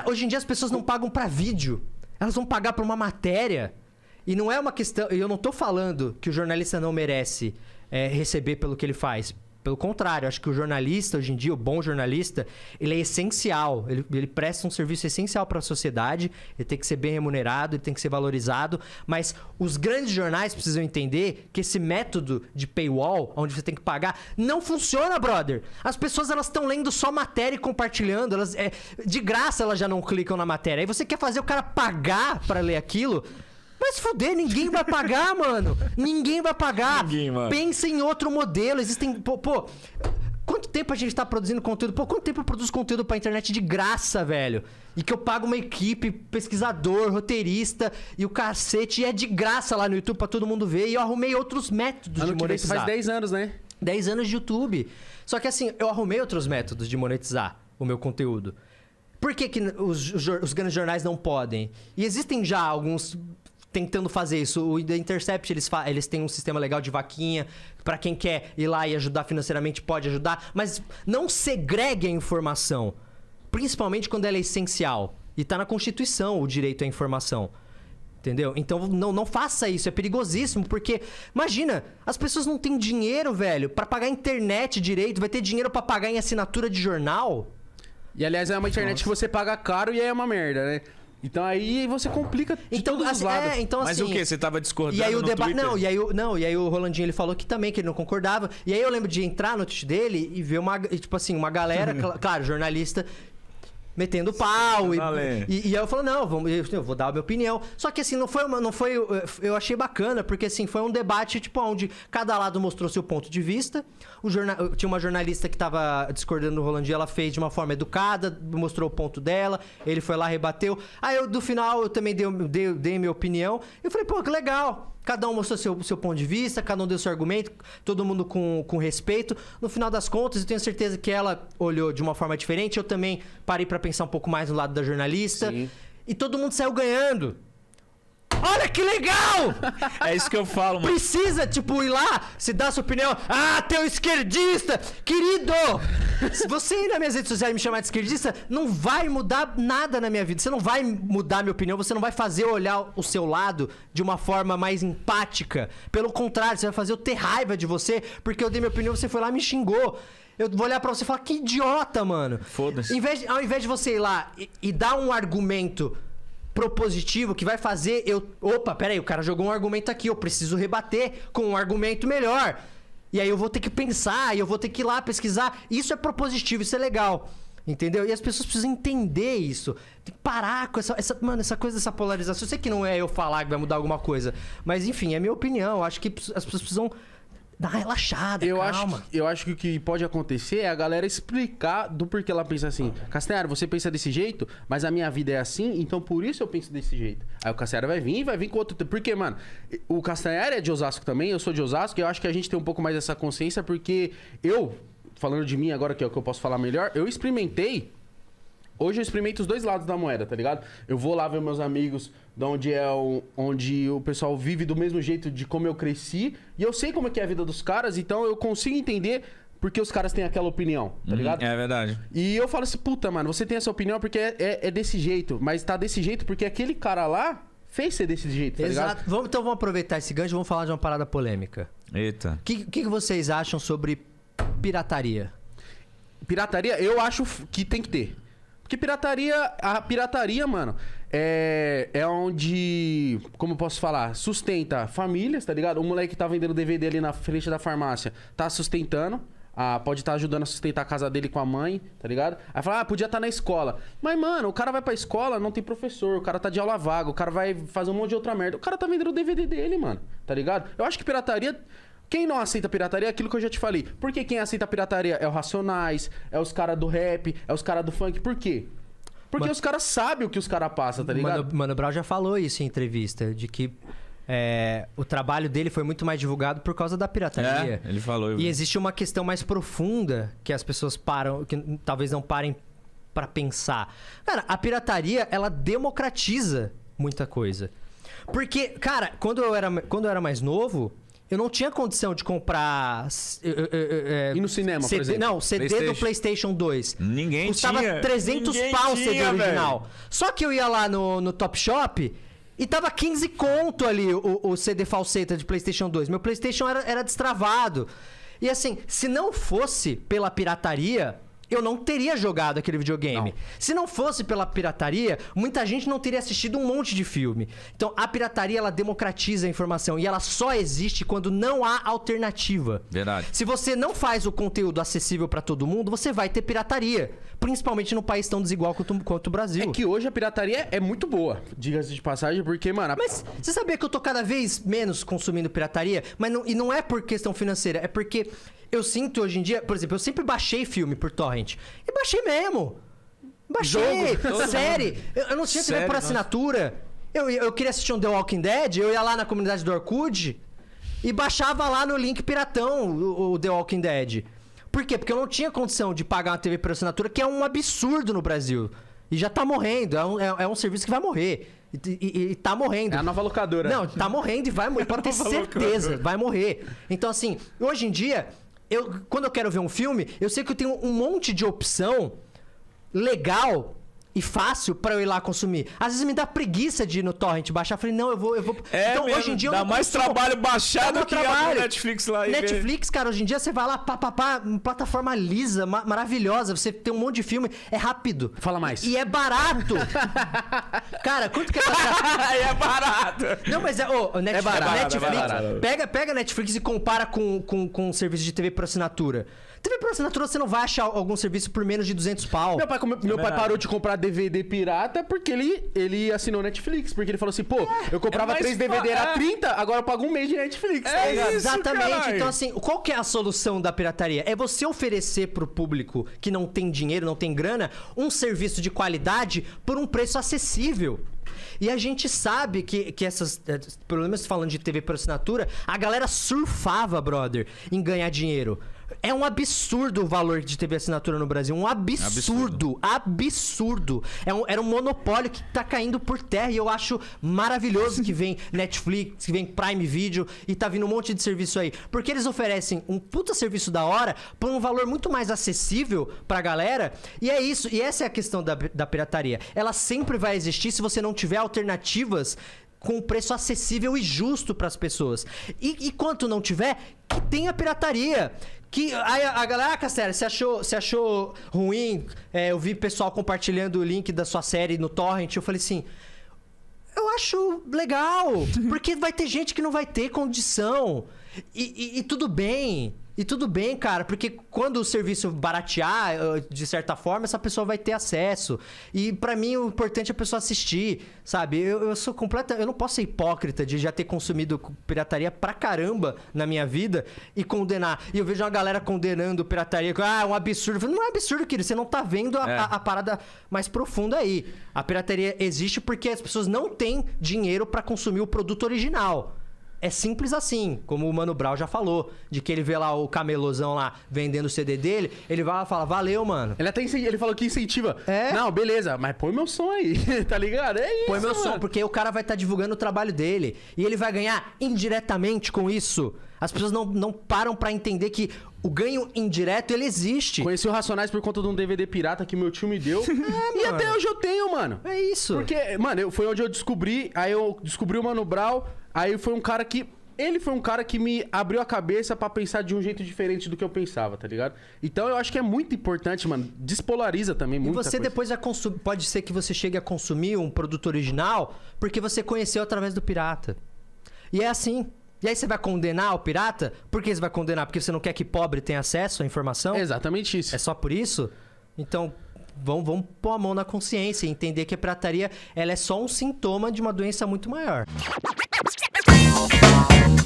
Cara, hoje em dia as pessoas não pagam pra vídeo. Elas vão pagar pra uma matéria. E não é uma questão... Eu não tô falando que o jornalista não merece receber pelo que ele faz. Pelo contrário, acho que o jornalista, hoje em dia, o bom jornalista, ele é essencial. Ele presta um serviço essencial para a sociedade, ele tem que ser bem remunerado, ele tem que ser valorizado. Mas os grandes jornais precisam entender que esse método de paywall, onde você tem que pagar, não funciona, brother. As pessoas elas estão lendo só matéria e compartilhando. De graça elas já não clicam na matéria. Aí você quer fazer o cara pagar para ler aquilo... Mas fuder, ninguém vai pagar, mano. Ninguém vai pagar. Ninguém, mano. Pensa em outro modelo. Existem... Pô, quanto tempo a gente tá produzindo conteúdo? Pô, quanto tempo eu produzo conteúdo pra internet de graça, velho? E que eu pago uma equipe, pesquisador, roteirista e o cacete. E é de graça lá no YouTube pra todo mundo ver. E eu arrumei outros métodos de monetizar. Faz 10 anos, né? 10 anos de YouTube. Só que assim, eu arrumei outros métodos de monetizar o meu conteúdo. Por que os grandes jornais não podem? E existem já alguns... tentando fazer isso. O The Intercept, eles têm um sistema legal de vaquinha. Pra quem quer ir lá e ajudar financeiramente, pode ajudar. Mas não segregue a informação. Principalmente quando ela é essencial. E tá na Constituição o direito à informação. Entendeu? Então não faça isso. É perigosíssimo. Porque, imagina, as pessoas não têm dinheiro, velho, pra pagar a internet direito. Vai ter dinheiro pra pagar em assinatura de jornal. E, aliás, é uma internet que você paga caro e é uma merda, né? Então aí você complica de todos os lados. Mas o quê? Você tava discordando e aí no Twitter? E aí o Rolandinho ele falou que também, que ele não concordava. E aí eu lembro de entrar no tweet dele e ver uma galera, claro, jornalista... metendo pau. E aí eu falo, não, eu vou dar a minha opinião. Só que assim, eu achei bacana, porque assim, foi um debate, tipo, onde cada lado mostrou seu ponto de vista. Tinha uma jornalista que tava discordando do Rolandinho, ela fez de uma forma educada, mostrou o ponto dela, ele foi lá, rebateu. Aí no final eu também dei minha opinião. Eu falei, pô, que legal. Cada um mostrou seu ponto de vista, cada um deu seu argumento, todo mundo com respeito. No final das contas, eu tenho certeza que ela olhou de uma forma diferente. Eu também parei pra pensar um pouco mais no lado da jornalista. Sim. E todo mundo saiu ganhando. Olha que legal! É isso que eu falo, mano. Precisa, tipo, ir lá, se dar sua opinião. Ah, teu esquerdista! Querido! Se você ir nas minhas redes sociais e me chamar de esquerdista, não vai mudar nada na minha vida. Você não vai mudar minha opinião, você não vai fazer eu olhar o seu lado de uma forma mais empática. Pelo contrário, você vai fazer eu ter raiva de você, porque eu dei minha opinião, você foi lá e me xingou. Eu vou olhar pra você e falar, que idiota, mano. Foda-se. Ao invés de você ir lá e dar um argumento propositivo que vai fazer eu... Opa, peraí, o cara jogou um argumento aqui, eu preciso rebater com um argumento melhor. E aí eu vou ter que pensar, e eu vou ter que ir lá pesquisar. Isso é propositivo, isso é legal. Entendeu? E as pessoas precisam entender isso. Tem que parar com essa coisa dessa polarização. Eu sei que não é eu falar que vai mudar alguma coisa. Mas enfim, é minha opinião. Eu acho que as pessoas precisam dar uma relaxada, calma. Eu acho que o que pode acontecer é a galera explicar do porquê ela pensa assim. Castanhari, você pensa desse jeito, mas a minha vida é assim, então por isso eu penso desse jeito. Aí o Castanhari vai vir com outro... Porque, mano, o Castanhari é de Osasco também, eu sou de Osasco, e eu acho que a gente tem um pouco mais dessa consciência, porque eu, falando de mim agora, que é o que eu posso falar melhor, eu experimentei... Hoje eu experimento os dois lados da moeda, tá ligado? Eu vou lá ver meus amigos de onde o pessoal vive do mesmo jeito de como eu cresci. E eu sei como é que é a vida dos caras, então eu consigo entender porque os caras têm aquela opinião, tá ligado? É verdade. E eu falo assim, puta, mano, você tem essa opinião porque é desse jeito. Mas tá desse jeito porque aquele cara lá fez ser desse jeito, tá ligado? Exato. Então vamos aproveitar esse gancho e vamos falar de uma parada polêmica. Eita. O que vocês acham sobre pirataria? Pirataria, eu acho que tem que ter. Porque a pirataria, mano, é onde, como eu posso falar, sustenta famílias, tá ligado? O moleque que tá vendendo DVD ali na frente da farmácia tá sustentando, pode estar ajudando a sustentar a casa dele com a mãe, tá ligado? Aí fala, podia estar na escola. Mas, mano, o cara vai pra escola, não tem professor, o cara tá de aula vaga, o cara vai fazer um monte de outra merda. O cara tá vendendo o DVD dele, mano, tá ligado? Eu acho que pirataria... Quem não aceita pirataria é aquilo que eu já te falei. Por que quem aceita pirataria é o Racionais, é os caras do rap, é os caras do funk? Por quê? Porque os caras sabem o que os caras passam, tá ligado? Mano Brown já falou isso em entrevista, de que o trabalho dele foi muito mais divulgado por causa da pirataria. Ele falou. E existe uma questão mais profunda que as pessoas que talvez não parem pra pensar. Cara, a pirataria, ela democratiza muita coisa. Porque, cara, quando eu era mais novo... eu não tinha condição de comprar... E no cinema, CD, por exemplo? Não, CD do PlayStation 2. Ninguém Custava tinha. 300 pau o CD original. Só que eu ia lá no Top Shop e tava 15 conto ali o CD falseta de PlayStation 2. Meu PlayStation era destravado. E assim, se não fosse pela pirataria... eu não teria jogado aquele videogame. Não. Se não fosse pela pirataria, muita gente não teria assistido um monte de filme. Então, a pirataria, ela democratiza a informação. E ela só existe quando não há alternativa. Verdade. Se você não faz o conteúdo acessível pra todo mundo, você vai ter pirataria. Principalmente no país tão desigual quanto o Brasil. É que hoje a pirataria é muito boa, diga-se de passagem, porque, mano... Mas você sabia que eu tô cada vez menos consumindo pirataria? E não é por questão financeira, é porque eu sinto hoje em dia... Por exemplo, eu sempre baixei filme por torrent. E baixei mesmo. Baixei. Série. Eu não tinha TV por assinatura. Eu queria assistir um The Walking Dead, eu ia lá na comunidade do Orkut e baixava lá no link piratão o The Walking Dead. Por quê? Porque eu não tinha condição de pagar uma TV por assinatura, que é um absurdo no Brasil. E já tá morrendo. É um serviço que vai morrer. E tá morrendo. É a nova locadora. Não, tá morrendo e vai morrer. Pode ter certeza. Vai morrer. Então, assim, hoje em dia, quando eu quero ver um filme, eu sei que eu tenho um monte de opção legal e fácil pra eu ir lá consumir. Às vezes me dá preguiça de ir no torrent baixar. Eu falei, não, eu vou... Então, mesmo, hoje em dia eu dá não mais consumo. trabalho baixar do que trabalho. a Netflix lá. Netflix, cara, hoje em dia você vai lá, plataforma lisa, maravilhosa. Você tem um monte de filme, é rápido. Fala mais. E é barato. Cara, quanto que é barato? É barato. Não, mas Netflix, É barato, Netflix, é barato. Pega a Netflix e compara com um serviço de TV por assinatura. TV por assinatura você não vai achar algum serviço por menos de 200 pau. Meu pai parou de comprar DVD pirata porque ele assinou Netflix. Porque ele falou assim, pô, eu comprava 3 DVD era 30, agora eu pago um mês de Netflix. É isso, Exatamente. caralho. Então, assim, qual que é a solução da pirataria? É você oferecer pro público que não tem dinheiro, não tem grana, um serviço de qualidade por um preço acessível. E a gente sabe que essas... Pelo menos falando de TV por assinatura, a galera surfava, brother, em ganhar dinheiro. É um absurdo o valor de TV assinatura no Brasil. Um absurdo. Absurdo. Era um monopólio que tá caindo por terra. E eu acho maravilhoso que vem Netflix, que vem Prime Video e tá vindo um monte de serviço aí. Porque eles oferecem um puta serviço da hora por um valor muito mais acessível pra galera. E é isso. E essa é a questão da pirataria. Ela sempre vai existir se você não tiver alternativas com preço acessível e justo pras pessoas. E quanto não tiver, que tenha pirataria. Que a galera, Castelo, você achou ruim? Eu vi pessoal compartilhando o link da sua série no torrent. Eu falei assim, eu acho legal, porque vai ter gente que não vai ter condição. E tudo bem. E tudo bem, cara, porque quando o serviço baratear, de certa forma, essa pessoa vai ter acesso. E pra mim o importante é a pessoa assistir, sabe? Eu sou eu não posso ser hipócrita de já ter consumido pirataria pra caramba na minha vida e condenar. E eu vejo uma galera condenando pirataria, é um absurdo. Eu falo, não é absurdo, querido, você não tá vendo a parada mais profunda aí. A pirataria existe porque as pessoas não têm dinheiro pra consumir o produto original. É simples assim, como o Mano Brown já falou, de que ele vê lá o camelôzão lá vendendo o CD dele, ele vai lá e fala, valeu, mano. Ele falou que incentiva. Não, beleza, mas põe meu som aí, tá ligado? É isso, põe meu mano. som, porque o cara vai estar divulgando o trabalho dele. E ele vai ganhar indiretamente com isso. As pessoas não param pra entender que o ganho indireto, ele existe. Conheci o Racionais por conta de um DVD pirata que meu tio me deu. E até hoje eu tenho, mano. É isso. Porque, mano, foi onde eu descobri, aí eu descobri o Mano Brown, aí foi um cara que... Ele foi um cara que me abriu a cabeça pra pensar de um jeito diferente do que eu pensava, tá ligado? Então eu acho que é muito importante, mano. Despolariza também muita coisa. E você coisa. depois pode ser que você chegue a consumir um produto original porque você conheceu através do pirata. E é assim. E aí você vai condenar o pirata? Por que você vai condenar? Porque você não quer que pobre tenha acesso à informação? É exatamente isso. É só por isso? Então, vamos pôr a mão na consciência e entender que a pirataria ela é só um sintoma de uma doença muito maior.